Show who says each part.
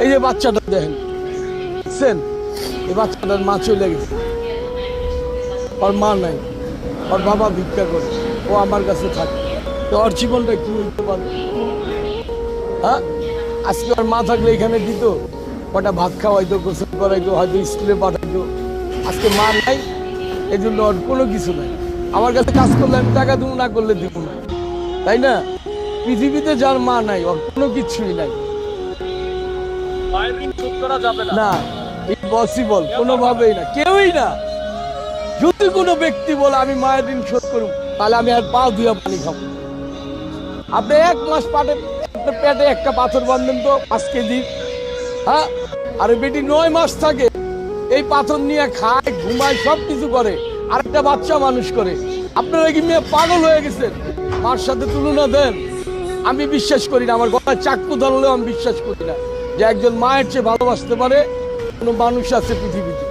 Speaker 1: এই যে বাচ্চাটা দেখেন, বুঝছেন, এই বাচ্চাটার মা চলে গেছে, ওর মা নাই, ওর বাবা ভিক্ষা করে, ও আমার কাছে থাকে, তো ওর জীবনটা কি হইতে পারে? হ্যাঁ, আজকে ওর মা থাকলে এখানে দিত, কটা ভাত খাওয়াইতো, গোসল করাইতো, হয়তো স্কুলে পাঠাইতো। আজকে মা নাই, এই জন্য ওর কোনো কিছু নাই। আমার কাছে কাজ করলে আমি টাকা দেবো, না করলে দিব না, তাই না? পৃথিবীতে যার মা নাই, ওর কোনো কিছুই নাই। না, ইম্পসিবল, কোনোভাবেই না, কেউই না। যদি কোনো ব্যক্তি বলে আমি মায়ের ঋণ শোধ করুন, তাহলে আমি আর পা ধুয়ে পানি খাবো। আপনি 1 মাস পেটে একটা পাথর বাঁধবেন তো 5 কেজি, হ্যাঁ, আর বেটি 9 মাস থাকে, এই পাথর নিয়ে খায়, ঘুমায়, সব কিছু করে, আর একটা বাচ্চা মানুষ করে। আপনারা কি মেয়ে পাগল হয়ে গেছেন? মার সাথে তুলনা দেন? আমি বিশ্বাস করি না, আমার গলায় চাকু ধরলেও আমি বিশ্বাস করি না যে একজন মায়ের চেয়ে ভালোবাসতে পারে কোনো মানুষ আছে পৃথিবীতে।